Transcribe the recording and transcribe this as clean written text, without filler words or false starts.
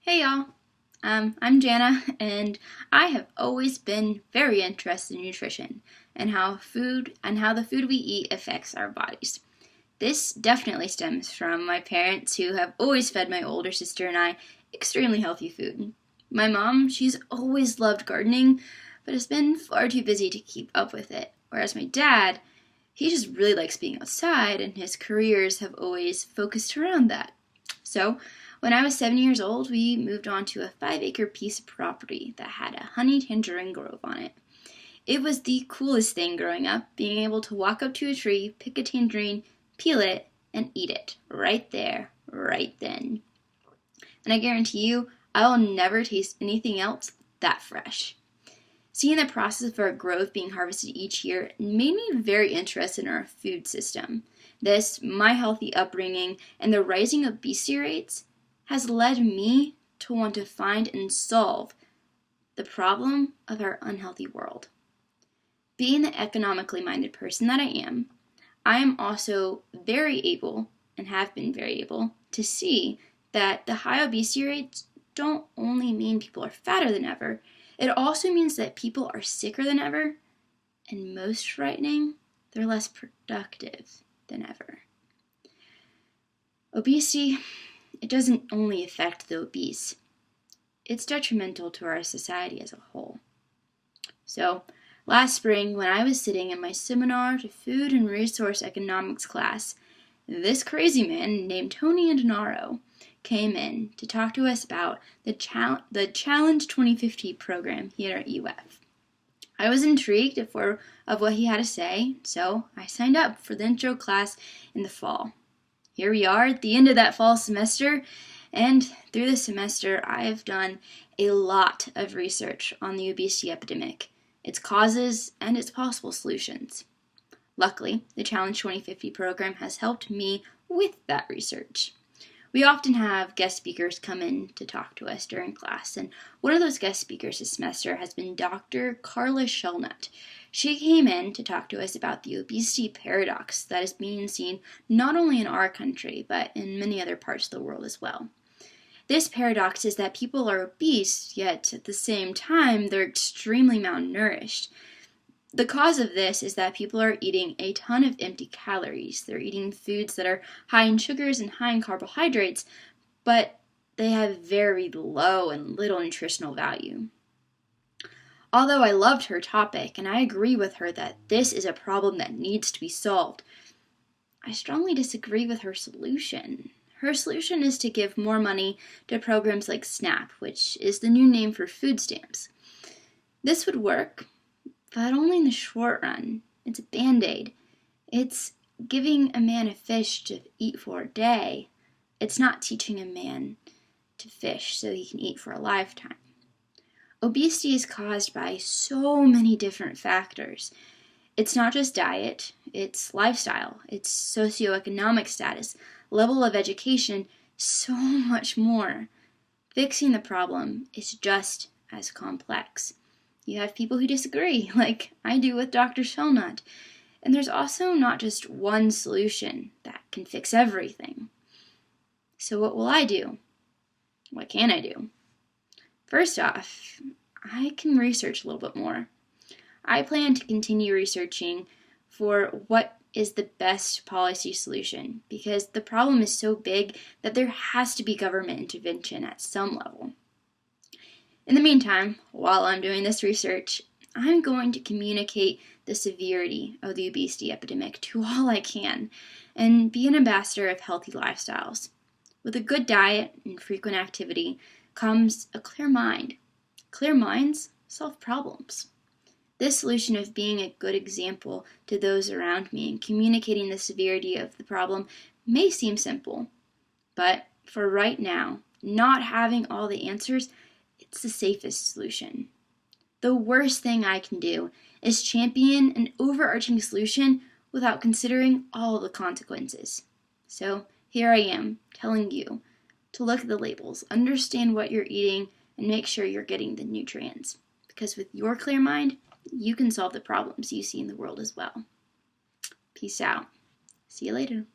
Hey y'all, I'm Jana, and I have always been very interested in nutrition and how the food we eat affects our bodies. This definitely stems from my parents who have always fed my older sister and I extremely healthy food. My mom, she's always loved gardening, but has been far too busy to keep up with it. Whereas my dad, he just really likes being outside, and his careers have always focused around that. So, when I was 7 years old, we moved on to a 5-acre piece of property that had a honey tangerine grove on it. It was the coolest thing growing up, being able to walk up to a tree, pick a tangerine, peel it, and eat it right there, right then. And I guarantee you, I will never taste anything else that fresh. Seeing the process of our growth being harvested each year made me very interested in our food system. This, my healthy upbringing, and the rising obesity rates has led me to want to find and solve the problem of our unhealthy world. Being the economically minded person that I am also very able, and have been very able, to see that the high obesity rates don't only mean people are fatter than ever, it also means that people are sicker than ever, and most frightening, they're less productive than ever. Obesity, it doesn't only affect the obese. It's detrimental to our society as a whole. So, last spring, when I was sitting in my seminar to food and resource economics class, this crazy man named Tony Andenaro came in to talk to us about the Challenge 2050 program here at UF. I was intrigued of what he had to say, so I signed up for the intro class in the fall. Here we are at the end of that fall semester, and through the semester I have done a lot of research on the obesity epidemic, its causes, and its possible solutions. Luckily, the Challenge 2050 program has helped me with that research. We often have guest speakers come in to talk to us during class, and one of those guest speakers this semester has been Dr. Carla Shellnut. She came in to talk to us about the obesity paradox that is being seen not only in our country, but in many other parts of the world as well. This paradox is that people are obese, yet at the same time they're extremely malnourished. The cause of this is that people are eating a ton of empty calories. They're eating foods that are high in sugars and high in carbohydrates, but they have very low and little nutritional value. Although I loved her topic, and I agree with her that this is a problem that needs to be solved, I strongly disagree with her solution. Her solution is to give more money to programs like SNAP, which is the new name for food stamps. This would work, but only in the short run. It's a band-aid. It's giving a man a fish to eat for a day. It's not teaching a man to fish so he can eat for a lifetime. Obesity is caused by so many different factors. It's not just diet, it's lifestyle, it's socioeconomic status, level of education, so much more. Fixing the problem is just as complex. You have people who disagree, like I do with Dr. Shellnut. And there's also not just one solution that can fix everything. So what will I do? What can I do? First off, I can research a little bit more. I plan to continue researching for what is the best policy solution, because the problem is so big that there has to be government intervention at some level. In the meantime, while I'm doing this research, I'm going to communicate the severity of the obesity epidemic to all I can and be an ambassador of healthy lifestyles. With a good diet and frequent activity comes a clear mind. Clear minds solve problems. This solution of being a good example to those around me and communicating the severity of the problem may seem simple, but for right now, not having all the answers, it's the safest solution. The worst thing I can do is champion an overarching solution without considering all the consequences. So here I am, telling you to look at the labels, understand what you're eating, and make sure you're getting the nutrients. Because with your clear mind, you can solve the problems you see in the world as well. Peace out. See you later.